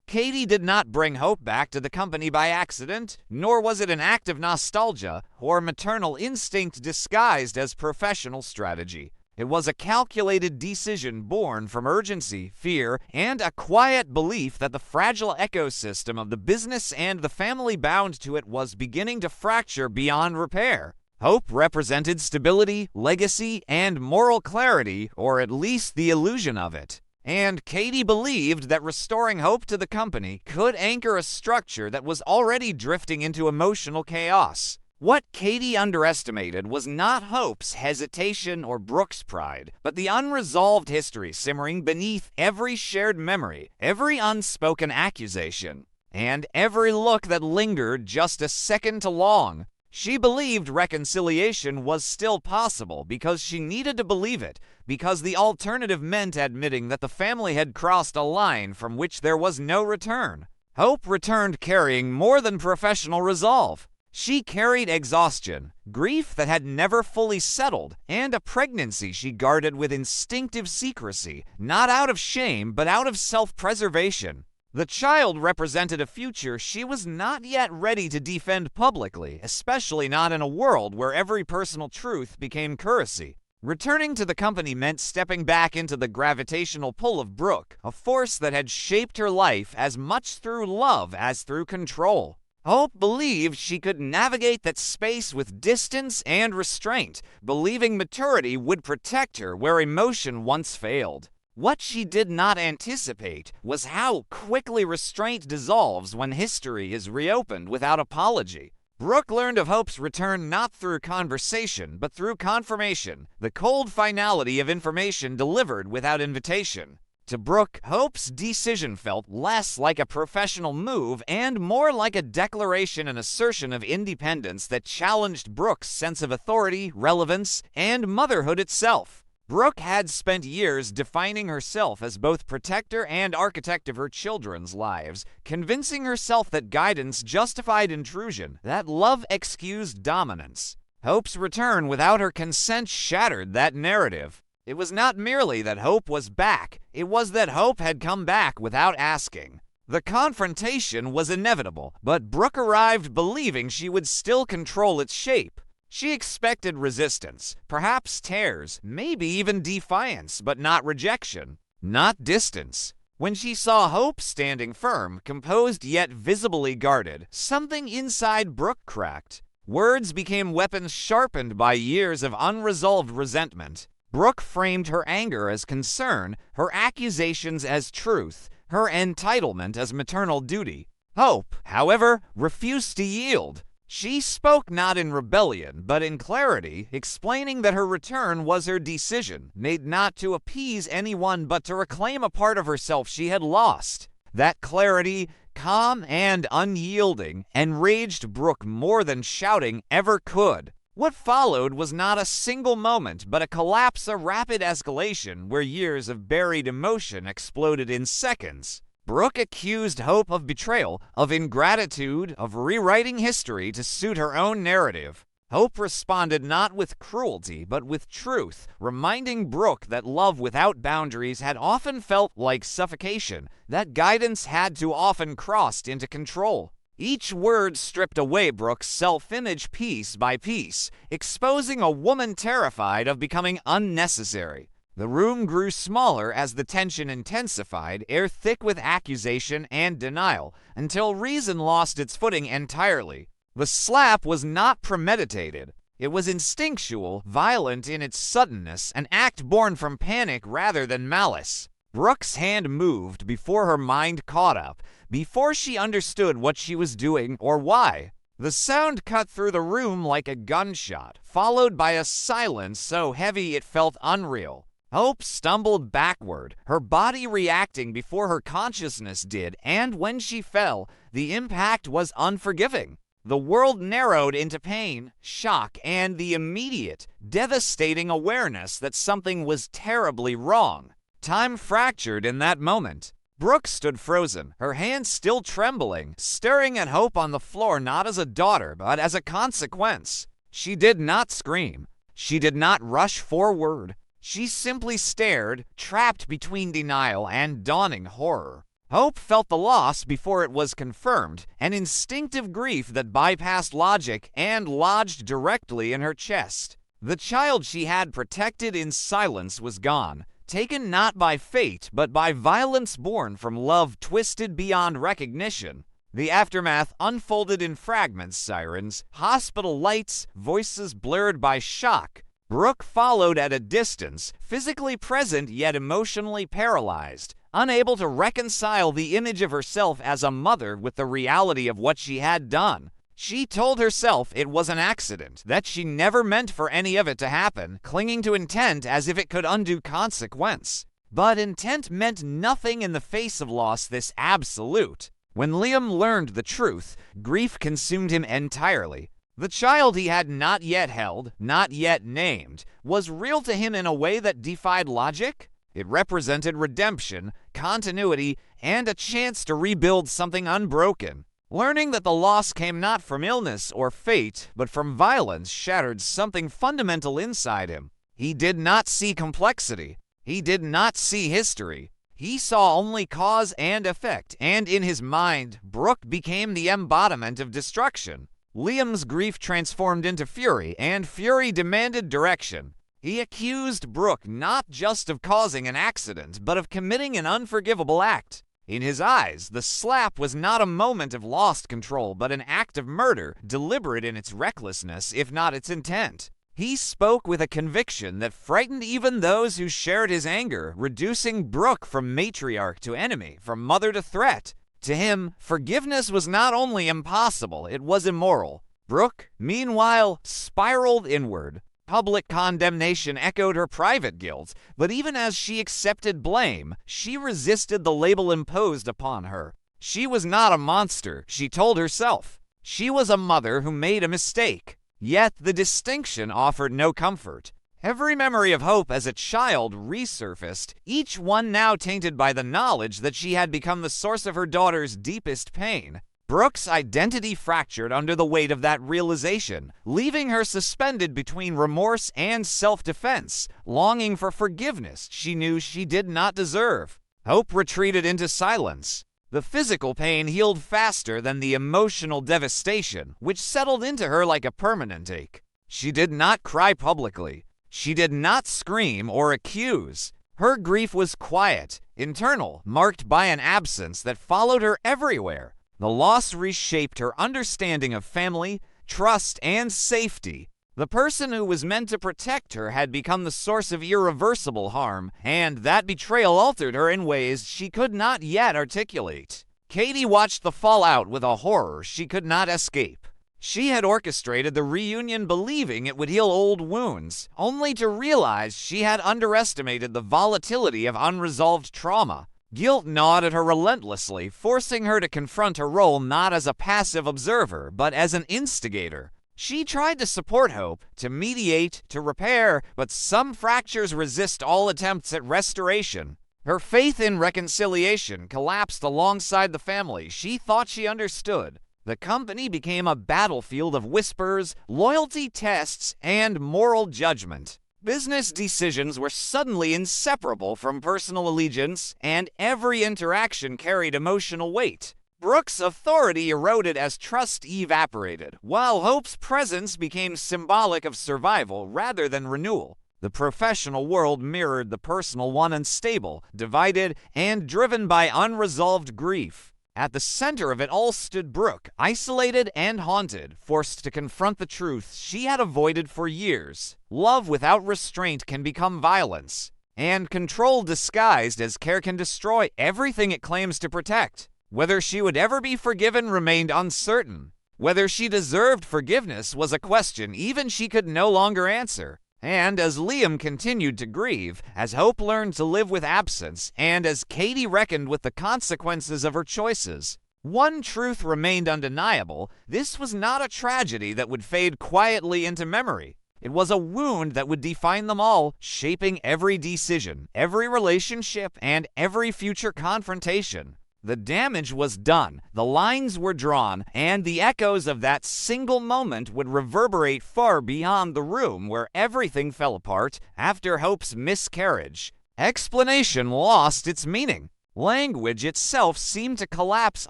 Katie did not bring Hope back to the company by accident, nor was it an act of nostalgia or maternal instinct disguised as professional strategy. It was a calculated decision born from urgency, fear, and a quiet belief that the fragile ecosystem of the business and the family bound to it was beginning to fracture beyond repair. Hope represented stability, legacy, and moral clarity, or at least the illusion of it. And Katie believed that restoring hope to the company could anchor a structure that was already drifting into emotional chaos. What Katie underestimated was not Hope's hesitation or Brooke's pride, but the unresolved history simmering beneath every shared memory, every unspoken accusation, and every look that lingered just a second too long. She believed reconciliation was still possible because she needed to believe it, because the alternative meant admitting that the family had crossed a line from which there was no return. Hope returned carrying more than professional resolve. She carried exhaustion, grief that had never fully settled, and a pregnancy she guarded with instinctive secrecy, not out of shame, but out of self-preservation. The child represented a future she was not yet ready to defend publicly, especially not in a world where every personal truth became currency. Returning to the company meant stepping back into the gravitational pull of Brooke, a force that had shaped her life as much through love as through control. Hope believed she could navigate that space with distance and restraint, believing maturity would protect her where emotion once failed. What she did not anticipate was how quickly restraint dissolves when history is reopened without apology. Brooke learned of Hope's return not through conversation, but through confirmation, the cold finality of information delivered without invitation. To Brooke, Hope's decision felt less like a professional move and more like a declaration and assertion of independence that challenged Brooke's sense of authority, relevance, and motherhood itself. Brooke had spent years defining herself as both protector and architect of her children's lives, convincing herself that guidance justified intrusion, that love excused dominance. Hope's return without her consent shattered that narrative. It was not merely that Hope was back, it was that Hope had come back without asking. The confrontation was inevitable, but Brooke arrived believing she would still control its shape. She expected resistance, perhaps tears, maybe even defiance, but not rejection, not distance. When she saw Hope standing firm, composed yet visibly guarded, something inside Brooke cracked. Words became weapons sharpened by years of unresolved resentment. Brooke framed her anger as concern, her accusations as truth, her entitlement as maternal duty. Hope, however, refused to yield. She spoke not in rebellion, but in clarity, explaining that her return was her decision, made not to appease anyone but to reclaim a part of herself she had lost. That clarity, calm and unyielding, enraged Brooke more than shouting ever could. What followed was not a single moment, but a collapse, a rapid escalation where years of buried emotion exploded in seconds. Brooke accused Hope of betrayal, of ingratitude, of rewriting history to suit her own narrative. Hope responded not with cruelty, but with truth, reminding Brooke that love without boundaries had often felt like suffocation, that guidance had too often crossed into control. Each word stripped away Brooke's self-image piece by piece, exposing a woman terrified of becoming unnecessary. The room grew smaller as the tension intensified, air thick with accusation and denial, until reason lost its footing entirely. The slap was not premeditated. It was instinctual, violent in its suddenness, an act born from panic rather than malice. Brooke's hand moved before her mind caught up, before she understood what she was doing or why. The sound cut through the room like a gunshot, followed by a silence so heavy it felt unreal. Hope stumbled backward, her body reacting before her consciousness did, and when she fell, the impact was unforgiving. The world narrowed into pain, shock, and the immediate, devastating awareness that something was terribly wrong. Time fractured in that moment. Brooke stood frozen, her hands still trembling, staring at Hope on the floor not as a daughter, but as a consequence. She did not scream. She did not rush forward. She simply stared, trapped between denial and dawning horror. Hope felt the loss before it was confirmed, an instinctive grief that bypassed logic and lodged directly in her chest. The child she had protected in silence was gone, taken not by fate but by violence born from love twisted beyond recognition. The aftermath unfolded in fragments: sirens, hospital lights, voices blurred by shock. Brooke followed at a distance, physically present yet emotionally paralyzed, unable to reconcile the image of herself as a mother with the reality of what she had done. She told herself it was an accident, that she never meant for any of it to happen, clinging to intent as if it could undo consequence. But intent meant nothing in the face of loss this absolute. When Liam learned the truth, grief consumed him entirely. The child he had not yet held, not yet named, was real to him in a way that defied logic. It represented redemption, continuity, and a chance to rebuild something unbroken. Learning that the loss came not from illness or fate, but from violence, shattered something fundamental inside him. He did not see complexity. He did not see history. He saw only cause and effect, and in his mind, Brooke became the embodiment of destruction. Liam's grief transformed into fury, and fury demanded direction. He accused Brooke not just of causing an accident, but of committing an unforgivable act. In his eyes, the slap was not a moment of lost control, but an act of murder, deliberate in its recklessness, if not its intent. He spoke with a conviction that frightened even those who shared his anger, reducing Brooke from matriarch to enemy, from mother to threat. To him, forgiveness was not only impossible, it was immoral. Brooke, meanwhile, spiraled inward. Public condemnation echoed her private guilt, but even as she accepted blame, she resisted the label imposed upon her. She was not a monster, she told herself. She was a mother who made a mistake. Yet the distinction offered no comfort. Every memory of Hope as a child resurfaced, each one now tainted by the knowledge that she had become the source of her daughter's deepest pain. Brooke's identity fractured under the weight of that realization, leaving her suspended between remorse and self-defense, longing for forgiveness she knew she did not deserve. Hope retreated into silence. The physical pain healed faster than the emotional devastation, which settled into her like a permanent ache. She did not cry publicly. She did not scream or accuse. Her grief was quiet, internal, marked by an absence that followed her everywhere. The loss reshaped her understanding of family, trust, and safety. The person who was meant to protect her had become the source of irreversible harm, and that betrayal altered her in ways she could not yet articulate. Katie watched the fallout with a horror she could not escape. She had orchestrated the reunion believing it would heal old wounds, only to realize she had underestimated the volatility of unresolved trauma. Guilt gnawed at her relentlessly, forcing her to confront her role not as a passive observer, but as an instigator. She tried to support Hope, to mediate, to repair, but some fractures resist all attempts at restoration. Her faith in reconciliation collapsed alongside the family she thought she understood. The company became a battlefield of whispers, loyalty tests, and moral judgment. Business decisions were suddenly inseparable from personal allegiance, and every interaction carried emotional weight. Brooke's authority eroded as trust evaporated, while Hope's presence became symbolic of survival rather than renewal. The professional world mirrored the personal one, unstable, divided, and driven by unresolved grief. At the center of it all stood Brooke, isolated and haunted, forced to confront the truth she had avoided for years. Love without restraint can become violence, and control disguised as care can destroy everything it claims to protect. Whether she would ever be forgiven remained uncertain. Whether she deserved forgiveness was a question even she could no longer answer. And as Liam continued to grieve, as Hope learned to live with absence, and as Katie reckoned with the consequences of her choices, one truth remained undeniable: this was not a tragedy that would fade quietly into memory. It was a wound that would define them all, shaping every decision, every relationship, and every future confrontation. The damage was done, the lines were drawn, and the echoes of that single moment would reverberate far beyond the room where everything fell apart after Hope's miscarriage. Explanation lost its meaning. Language itself seemed to collapse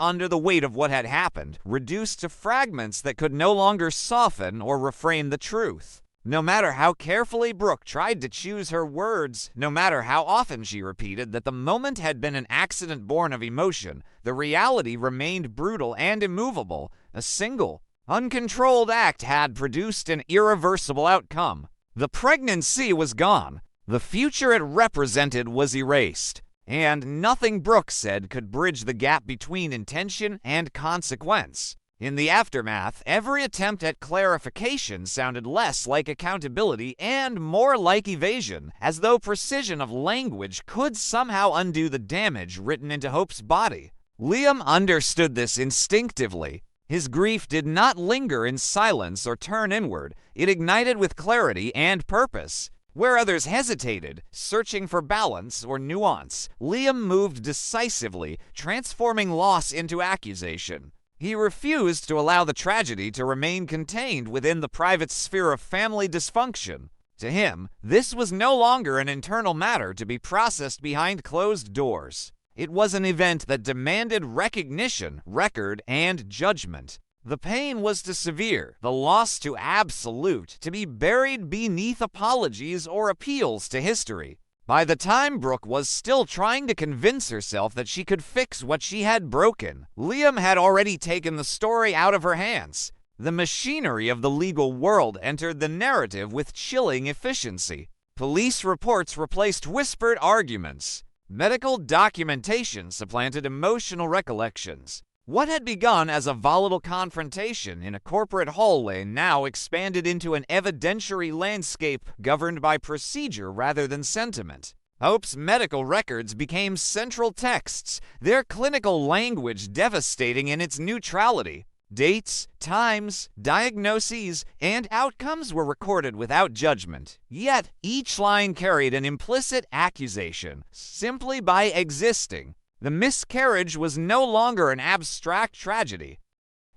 under the weight of what had happened, reduced to fragments that could no longer soften or reframe the truth. No matter how carefully Brooke tried to choose her words, no matter how often she repeated that the moment had been an accident born of emotion, the reality remained brutal and immovable. A single, uncontrolled act had produced an irreversible outcome. The pregnancy was gone. The future it represented was erased. And nothing Brooke said could bridge the gap between intention and consequence. In the aftermath, every attempt at clarification sounded less like accountability and more like evasion, as though precision of language could somehow undo the damage written into Hope's body. Liam understood this instinctively. His grief did not linger in silence or turn inward. It ignited with clarity and purpose. Where others hesitated, searching for balance or nuance, Liam moved decisively, transforming loss into accusation. He refused to allow the tragedy to remain contained within the private sphere of family dysfunction. To him, this was no longer an internal matter to be processed behind closed doors. It was an event that demanded recognition, record, and judgment. The pain was too severe, the loss too absolute, to be buried beneath apologies or appeals to history. By the time Brooke was still trying to convince herself that she could fix what she had broken, Liam had already taken the story out of her hands. The machinery of the legal world entered the narrative with chilling efficiency. Police reports replaced whispered arguments. Medical documentation supplanted emotional recollections. What had begun as a volatile confrontation in a corporate hallway now expanded into an evidentiary landscape governed by procedure rather than sentiment. Hope's medical records became central texts, their clinical language devastating in its neutrality. Dates, times, diagnoses, and outcomes were recorded without judgment. Yet, each line carried an implicit accusation, simply by existing. The miscarriage was no longer an abstract tragedy.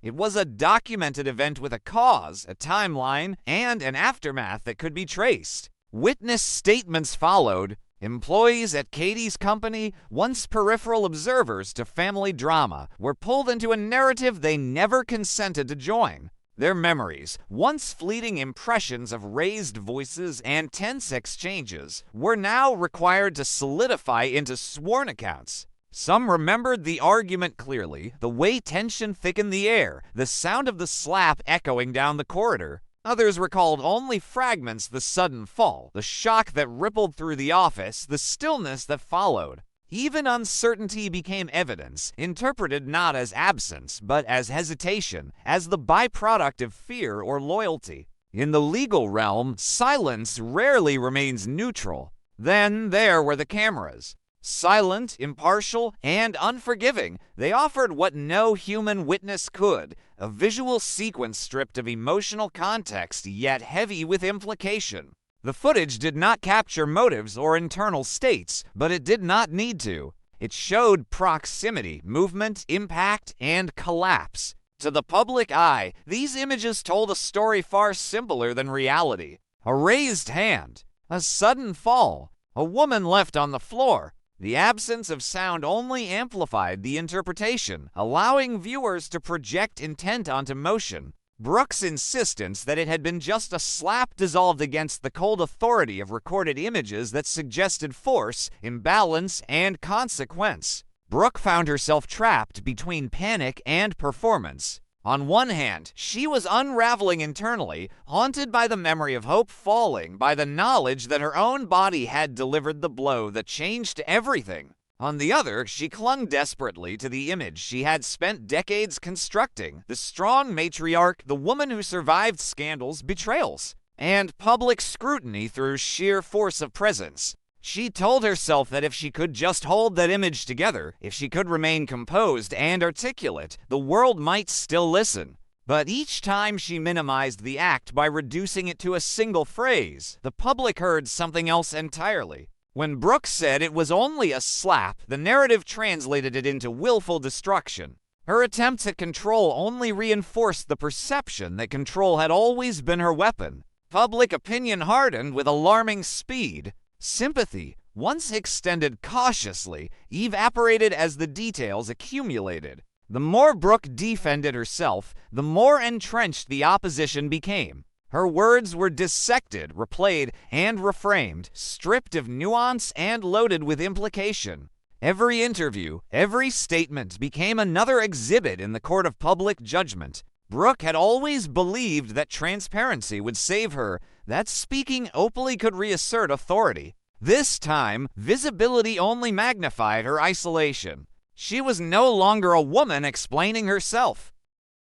It was a documented event with a cause, a timeline, and an aftermath that could be traced. Witness statements followed. Employees at Katie's company, once peripheral observers to family drama, were pulled into a narrative they never consented to join. Their memories, once fleeting impressions of raised voices and tense exchanges, were now required to solidify into sworn accounts. Some remembered the argument clearly, the way tension thickened the air, the sound of the slap echoing down the corridor. Others recalled only fragments, the sudden fall, the shock that rippled through the office, the stillness that followed. Even uncertainty became evidence, interpreted not as absence, but as hesitation, as the byproduct of fear or loyalty. In the legal realm, silence rarely remains neutral. Then there were the cameras. Silent, impartial, and unforgiving, they offered what no human witness could, a visual sequence stripped of emotional context yet heavy with implication. The footage did not capture motives or internal states, but it did not need to. It showed proximity, movement, impact, and collapse. To the public eye, these images told a story far simpler than reality. A raised hand, a sudden fall, a woman left on the floor. The absence of sound only amplified the interpretation, allowing viewers to project intent onto motion. Brooke's insistence that it had been just a slap dissolved against the cold authority of recorded images that suggested force, imbalance, and consequence. Brooke found herself trapped between panic and performance. On one hand, she was unraveling internally, haunted by the memory of Hope falling, by the knowledge that her own body had delivered the blow that changed everything. On the other, she clung desperately to the image she had spent decades constructing, the strong matriarch, the woman who survived scandals, betrayals, and public scrutiny through sheer force of presence. She told herself that if she could just hold that image together, if she could remain composed and articulate, the world might still listen. But each time she minimized the act by reducing it to a single phrase, the public heard something else entirely. When Brooke said it was only a slap, the narrative translated it into willful destruction. Her attempts at control only reinforced the perception that control had always been her weapon. Public opinion hardened with alarming speed. Sympathy, once extended cautiously, evaporated as the details accumulated. The more Brooke defended herself, the more entrenched the opposition became. Her words were dissected, replayed, and reframed, stripped of nuance and loaded with implication. Every interview, every statement became another exhibit in the court of public judgment. Brooke had always believed that transparency would save her, that speaking openly could reassert authority. This time, visibility only magnified her isolation. She was no longer a woman explaining herself.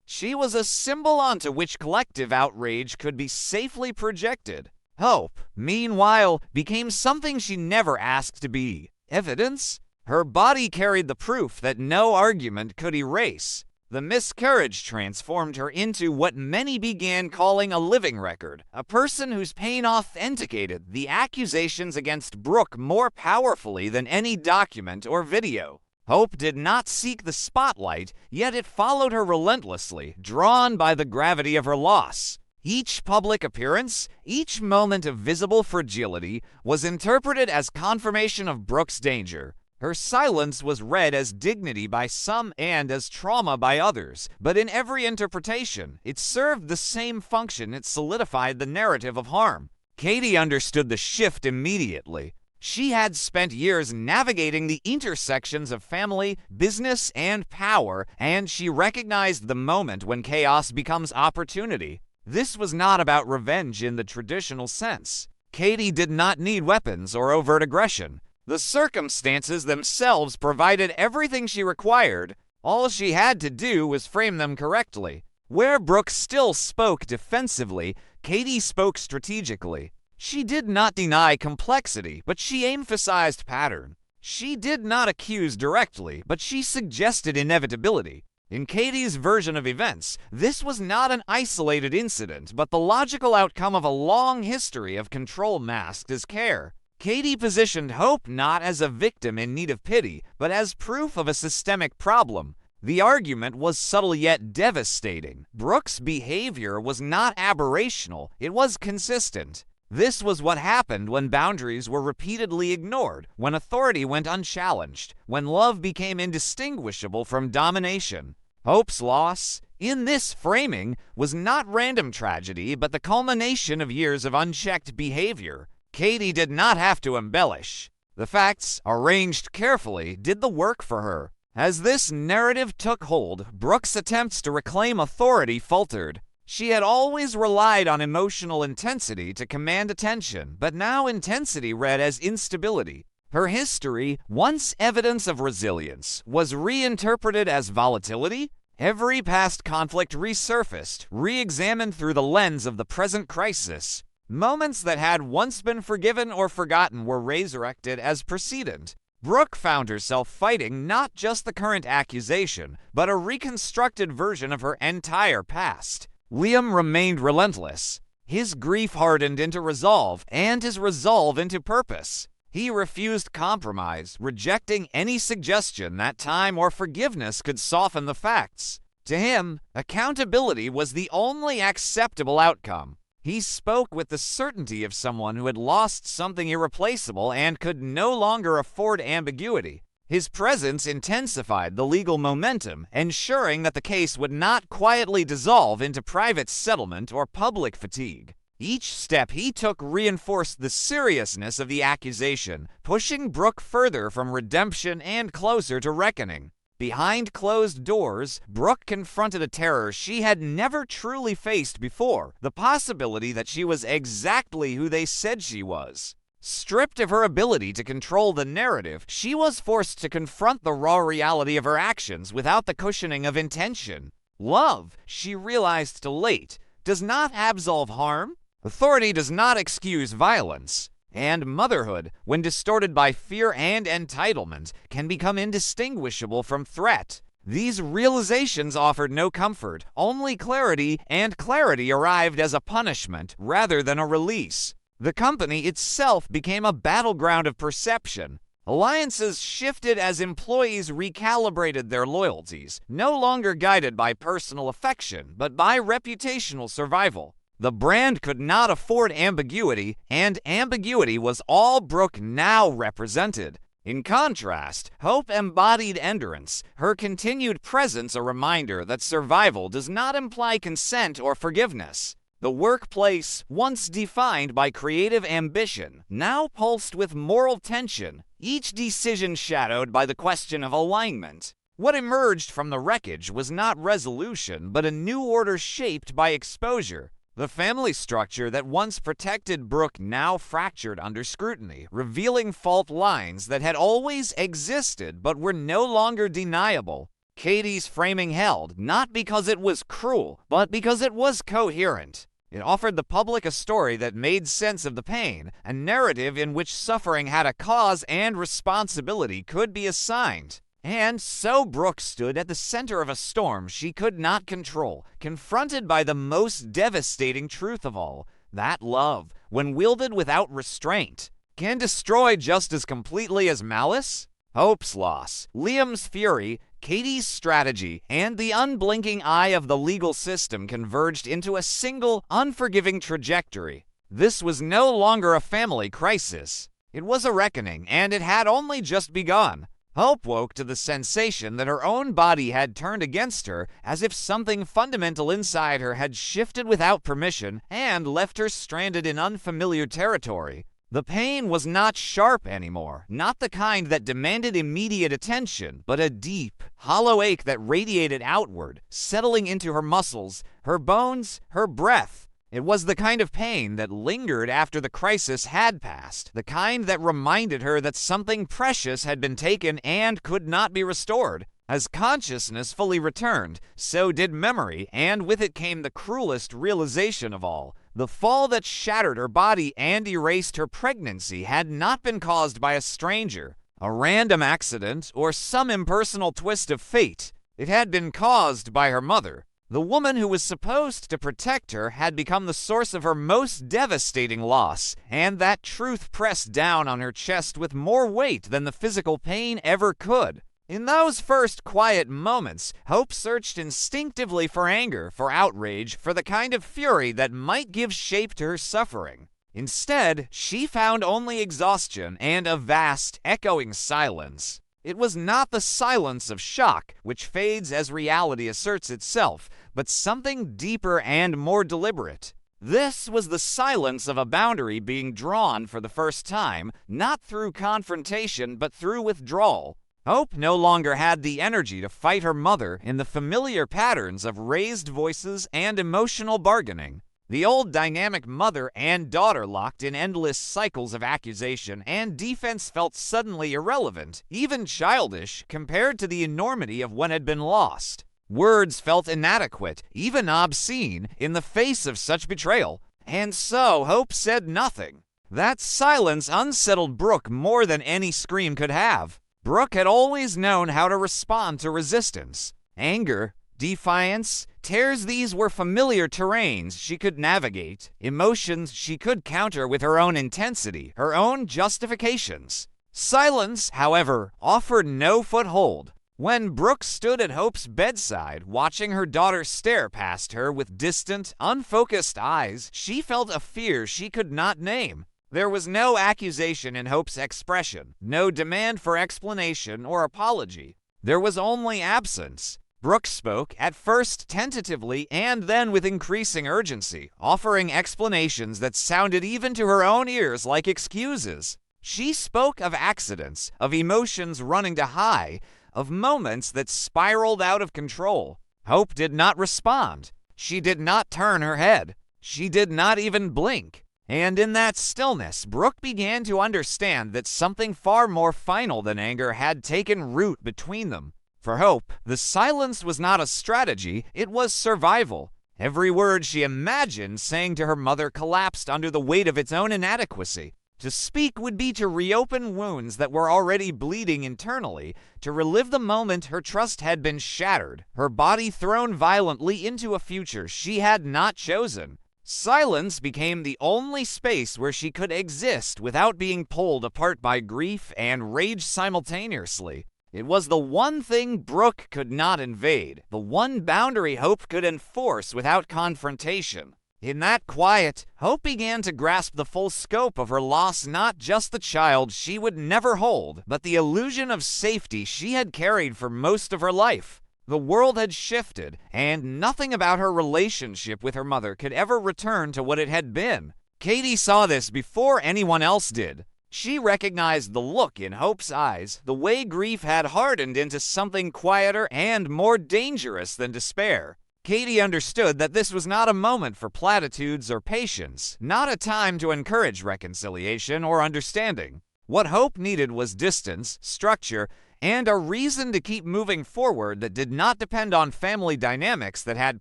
She was a symbol onto which collective outrage could be safely projected. Hope, meanwhile, became something she never asked to be. Evidence? Her body carried the proof that no argument could erase. The miscarriage transformed her into what many began calling a living record, a person whose pain authenticated the accusations against Brooke more powerfully than any document or video. Hope did not seek the spotlight, yet it followed her relentlessly, drawn by the gravity of her loss. Each public appearance, each moment of visible fragility, was interpreted as confirmation of Brooke's danger. Her silence was read as dignity by some and as trauma by others, but in every interpretation, it served the same function. It solidified the narrative of harm. Katie understood the shift immediately. She had spent years navigating the intersections of family, business, and power, and she recognized the moment when chaos becomes opportunity. This was not about revenge in the traditional sense. Katie did not need weapons or overt aggression. The circumstances themselves provided everything she required. All she had to do was frame them correctly. Where Brooke still spoke defensively, Katie spoke strategically. She did not deny complexity, but she emphasized pattern. She did not accuse directly, but she suggested inevitability. In Katie's version of events, this was not an isolated incident, but the logical outcome of a long history of control masked as care. Katie positioned Hope not as a victim in need of pity, but as proof of a systemic problem. The argument was subtle yet devastating. Brooke's behavior was not aberrational, it was consistent. This was what happened when boundaries were repeatedly ignored, when authority went unchallenged, when love became indistinguishable from domination. Hope's loss, in this framing, was not random tragedy, but the culmination of years of unchecked behavior. Katie did not have to embellish. The facts, arranged carefully, did the work for her. As this narrative took hold, Brooke's attempts to reclaim authority faltered. She had always relied on emotional intensity to command attention, but now intensity read as instability. Her history, once evidence of resilience, was reinterpreted as volatility. Every past conflict resurfaced, re-examined through the lens of the present crisis. Moments that had once been forgiven or forgotten were resurrected as precedent. Brooke found herself fighting not just the current accusation, but a reconstructed version of her entire past. Liam remained relentless. His grief hardened into resolve, and his resolve into purpose. He refused compromise, rejecting any suggestion that time or forgiveness could soften the facts. To him, accountability was the only acceptable outcome. He spoke with the certainty of someone who had lost something irreplaceable and could no longer afford ambiguity. His presence intensified the legal momentum, ensuring that the case would not quietly dissolve into private settlement or public fatigue. Each step he took reinforced the seriousness of the accusation, pushing Brooke further from redemption and closer to reckoning. Behind closed doors, Brooke confronted a terror she had never truly faced before, the possibility that she was exactly who they said she was. Stripped of her ability to control the narrative, she was forced to confront the raw reality of her actions without the cushioning of intention. Love, she realized too late, does not absolve harm. Authority does not excuse violence. And motherhood, when distorted by fear and entitlement, can become indistinguishable from threat. These realizations offered no comfort, only clarity, and clarity arrived as a punishment rather than a release. The company itself became a battleground of perception. Alliances shifted as employees recalibrated their loyalties, no longer guided by personal affection, but by reputational survival. The brand could not afford ambiguity, and ambiguity was all Brooke now represented. In contrast, Hope embodied endurance, her continued presence a reminder that survival does not imply consent or forgiveness. The workplace, once defined by creative ambition, now pulsed with moral tension, each decision shadowed by the question of alignment. What emerged from the wreckage was not resolution, but a new order shaped by exposure. The family structure that once protected Brooke now fractured under scrutiny, revealing fault lines that had always existed but were no longer deniable. Katie's framing held, not because it was cruel, but because it was coherent. It offered the public a story that made sense of the pain, a narrative in which suffering had a cause and responsibility could be assigned. And so Brooke stood at the center of a storm she could not control, confronted by the most devastating truth of all, that love, when wielded without restraint, can destroy just as completely as malice. Hope's loss, Liam's fury, Katie's strategy, and the unblinking eye of the legal system converged into a single, unforgiving trajectory. This was no longer a family crisis. It was a reckoning, and it had only just begun. Hope woke to the sensation that her own body had turned against her, as if something fundamental inside her had shifted without permission and left her stranded in unfamiliar territory. The pain was not sharp anymore, not the kind that demanded immediate attention, but a deep, hollow ache that radiated outward, settling into her muscles, her bones, her breath. It was the kind of pain that lingered after the crisis had passed, the kind that reminded her that something precious had been taken and could not be restored. As consciousness fully returned, so did memory, and with it came the cruelest realization of all. The fall that shattered her body and erased her pregnancy had not been caused by a stranger, a random accident, or some impersonal twist of fate. It had been caused by her mother. The woman who was supposed to protect her had become the source of her most devastating loss, and that truth pressed down on her chest with more weight than the physical pain ever could. In those first quiet moments, Hope searched instinctively for anger, for outrage, for the kind of fury that might give shape to her suffering. Instead, she found only exhaustion and a vast, echoing silence. It was not the silence of shock, which fades as reality asserts itself, but something deeper and more deliberate. This was the silence of a boundary being drawn for the first time, not through confrontation, but through withdrawal. Hope no longer had the energy to fight her mother in the familiar patterns of raised voices and emotional bargaining. The old dynamic mother and daughter locked in endless cycles of accusation and defense felt suddenly irrelevant, even childish, compared to the enormity of what had been lost. Words felt inadequate, even obscene, in the face of such betrayal, and so Hope said nothing. That silence unsettled Brooke more than any scream could have. Brooke had always known how to respond to resistance. Anger, defiance, tears, these were familiar terrains she could navigate, emotions she could counter with her own intensity, her own justifications. Silence, however, offered no foothold. When Brooke stood at Hope's bedside, watching her daughter stare past her with distant, unfocused eyes, she felt a fear she could not name. There was no accusation in Hope's expression, no demand for explanation or apology. There was only absence. Brooke spoke, at first tentatively and then with increasing urgency, offering explanations that sounded even to her own ears like excuses. She spoke of accidents, of emotions running to high, of moments that spiraled out of control. Hope did not respond. She did not turn her head. She did not even blink. And in that stillness, Brooke began to understand that something far more final than anger had taken root between them. For Hope, the silence was not a strategy, it was survival. Every word she imagined saying to her mother collapsed under the weight of its own inadequacy. To speak would be to reopen wounds that were already bleeding internally, to relive the moment her trust had been shattered, her body thrown violently into a future she had not chosen. Silence became the only space where she could exist without being pulled apart by grief and rage simultaneously. It was the one thing Brooke could not invade, the one boundary Hope could enforce without confrontation. In that quiet, Hope began to grasp the full scope of her loss, not just the child she would never hold, but the illusion of safety she had carried for most of her life. The world had shifted, and nothing about her relationship with her mother could ever return to what it had been. Katie saw this before anyone else did. She recognized the look in Hope's eyes, the way grief had hardened into something quieter and more dangerous than despair. Katie understood that this was not a moment for platitudes or patience, not a time to encourage reconciliation or understanding. What Hope needed was distance, structure, and a reason to keep moving forward that did not depend on family dynamics that had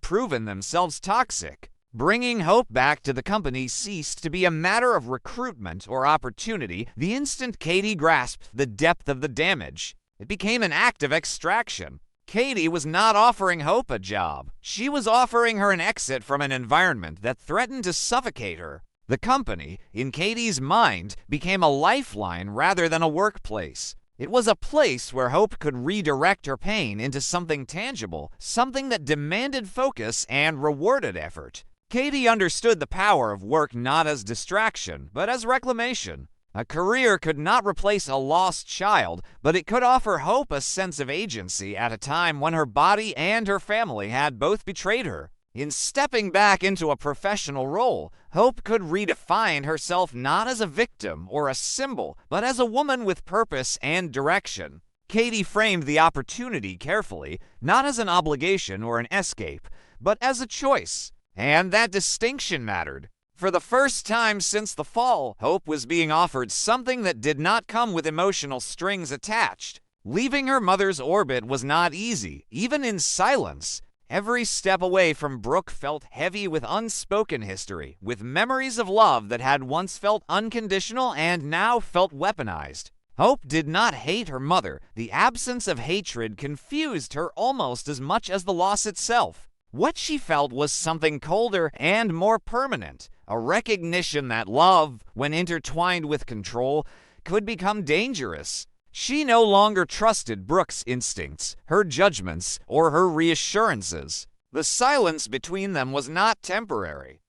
proven themselves toxic. Bringing Hope back to the company ceased to be a matter of recruitment or opportunity the instant Katie grasped the depth of the damage. It became an act of extraction. Katie was not offering Hope a job. She was offering her an exit from an environment that threatened to suffocate her. The company, in Katie's mind, became a lifeline rather than a workplace. It was a place where Hope could redirect her pain into something tangible, something that demanded focus and rewarded effort. Katie understood the power of work not as distraction, but as reclamation. A career could not replace a lost child, but it could offer Hope a sense of agency at a time when her body and her family had both betrayed her. In stepping back into a professional role, Hope could redefine herself not as a victim or a symbol, but as a woman with purpose and direction. Katie framed the opportunity carefully, not as an obligation or an escape, but as a choice. And that distinction mattered. For the first time since the fall, Hope was being offered something that did not come with emotional strings attached. Leaving her mother's orbit was not easy, even in silence. Every step away from Brooke felt heavy with unspoken history, with memories of love that had once felt unconditional and now felt weaponized. Hope did not hate her mother. The absence of hatred confused her almost as much as the loss itself. What she felt was something colder and more permanent, a recognition that love, when intertwined with control, could become dangerous. She no longer trusted Brooke's instincts, her judgments, or her reassurances. The silence between them was not temporary.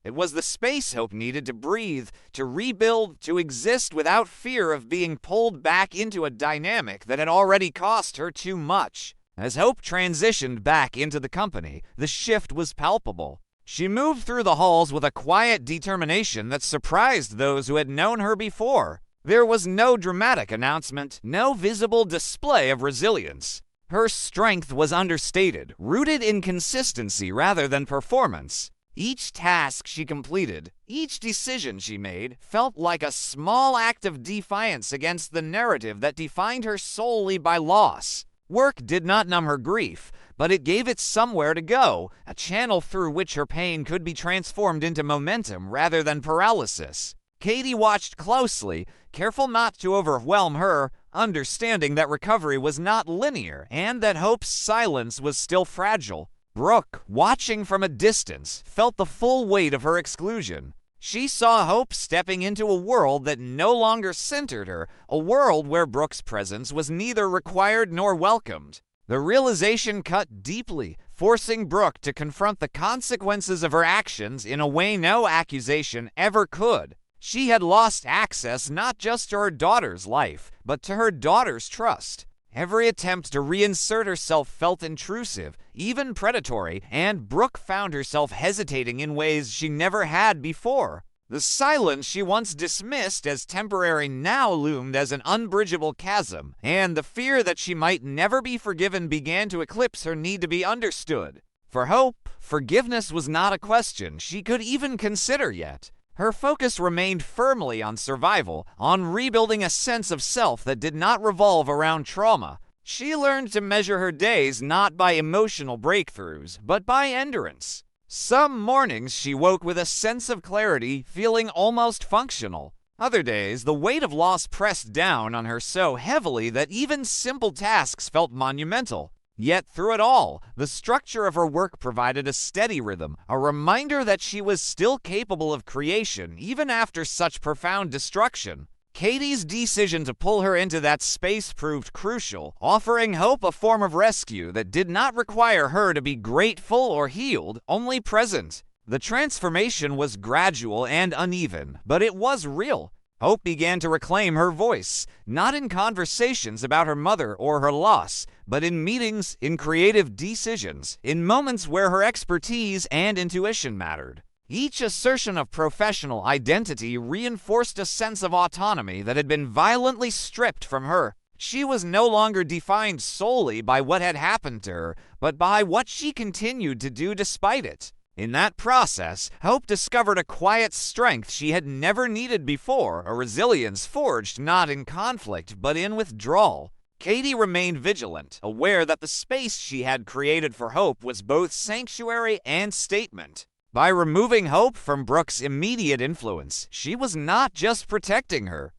It was the space Hope needed to breathe, to rebuild, to exist without fear of being pulled back into a dynamic that had already cost her too much. As Hope transitioned back into the company, the shift was palpable. She moved through the halls with a quiet determination that surprised those who had known her before. There was no dramatic announcement, no visible display of resilience. Her strength was understated, rooted in consistency rather than performance. Each task she completed, each decision she made, felt like a small act of defiance against the narrative that defined her solely by loss. Work did not numb her grief, but it gave it somewhere to go, a channel through which her pain could be transformed into momentum rather than paralysis. Katie watched closely, careful not to overwhelm her, understanding that recovery was not linear and that Hope's silence was still fragile. Brooke, watching from a distance, felt the full weight of her exclusion. She saw Hope stepping into a world that no longer centered her, a world where Brooke's presence was neither required nor welcomed. The realization cut deeply, forcing Brooke to confront the consequences of her actions in a way no accusation ever could. She had lost access not just to her daughter's life, but to her daughter's trust. Every attempt to reinsert herself felt intrusive, even predatory, and Brooke found herself hesitating in ways she never had before. The silence she once dismissed as temporary now loomed as an unbridgeable chasm, and the fear that she might never be forgiven began to eclipse her need to be understood. For Hope, forgiveness was not a question she could even consider yet. Her focus remained firmly on survival, on rebuilding a sense of self that did not revolve around trauma. She learned to measure her days not by emotional breakthroughs, but by endurance. Some mornings she woke with a sense of clarity, feeling almost functional. Other days, the weight of loss pressed down on her so heavily that even simple tasks felt monumental. Yet through it all, the structure of her work provided a steady rhythm, a reminder that she was still capable of creation even after such profound destruction. Katie's decision to pull her into that space proved crucial, offering Hope a form of rescue that did not require her to be grateful or healed, only present. The transformation was gradual and uneven, but it was real. Hope began to reclaim her voice, not in conversations about her mother or her loss, but in meetings, in creative decisions, in moments where her expertise and intuition mattered. Each assertion of professional identity reinforced a sense of autonomy that had been violently stripped from her. She was no longer defined solely by what had happened to her, but by what she continued to do despite it. In that process, Hope discovered a quiet strength she had never needed before, a resilience forged not in conflict but in withdrawal. Katie remained vigilant, aware that the space she had created for Hope was both sanctuary and statement. By removing Hope from Brooke's immediate influence, she was not just protecting her.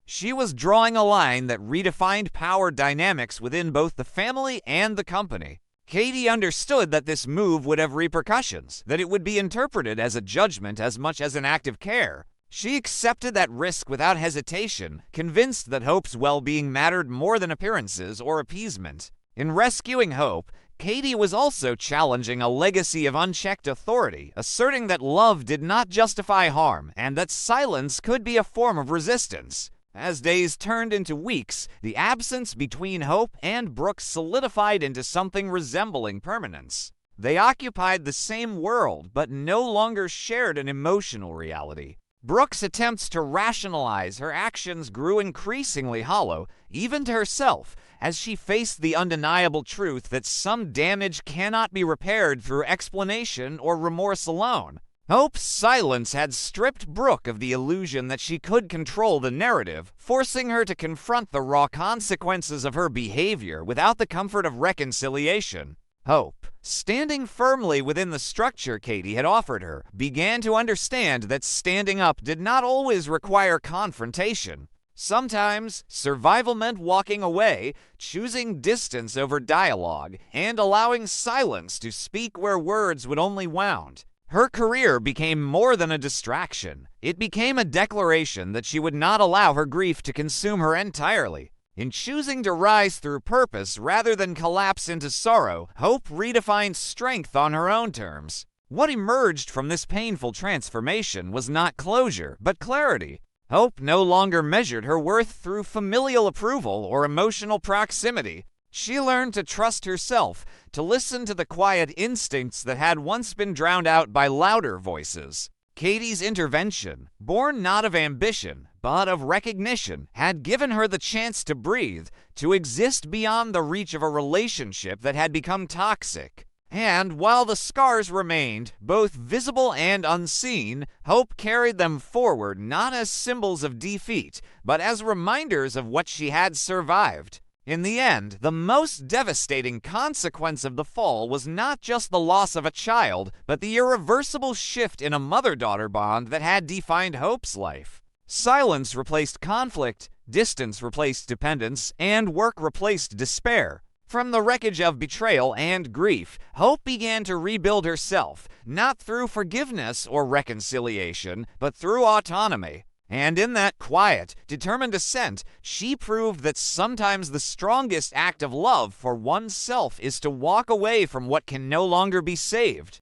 She was drawing a line that redefined power dynamics within both the family and the company. Katie understood that this move would have repercussions, that it would be interpreted as a judgment as much as an act of care. She accepted that risk without hesitation, convinced that Hope's well-being mattered more than appearances or appeasement. In rescuing Hope, Katie was also challenging a legacy of unchecked authority, asserting that love did not justify harm and that silence could be a form of resistance. As days turned into weeks, the absence between Hope and Brooke solidified into something resembling permanence. They occupied the same world, but no longer shared an emotional reality. Brooke's attempts to rationalize her actions grew increasingly hollow, even to herself, as she faced the undeniable truth that some damage cannot be repaired through explanation or remorse alone. Hope's silence had stripped Brooke of the illusion that she could control the narrative, forcing her to confront the raw consequences of her behavior without the comfort of reconciliation. Hope, standing firmly within the structure Katie had offered her, began to understand that standing up did not always require confrontation. Sometimes, survival meant walking away, choosing distance over dialogue, and allowing silence to speak where words would only wound. Her career became more than a distraction. It became a declaration that she would not allow her grief to consume her entirely. In choosing to rise through purpose rather than collapse into sorrow, Hope redefined strength on her own terms. What emerged from this painful transformation was not closure, but clarity. Hope no longer measured her worth through familial approval or emotional proximity. She learned to trust herself, to listen to the quiet instincts that had once been drowned out by louder voices. Katie's intervention, born not of ambition, but of recognition, had given her the chance to breathe, to exist beyond the reach of a relationship that had become toxic. And while the scars remained, both visible and unseen, Hope carried them forward not as symbols of defeat, but as reminders of what she had survived. In the end, the most devastating consequence of the fall was not just the loss of a child, but the irreversible shift in a mother-daughter bond that had defined Hope's life. Silence replaced conflict, distance replaced dependence, and work replaced despair. From the wreckage of betrayal and grief, Hope began to rebuild herself, not through forgiveness or reconciliation, but through autonomy. And in that quiet, determined ascent, she proved that sometimes the strongest act of love for oneself is to walk away from what can no longer be saved.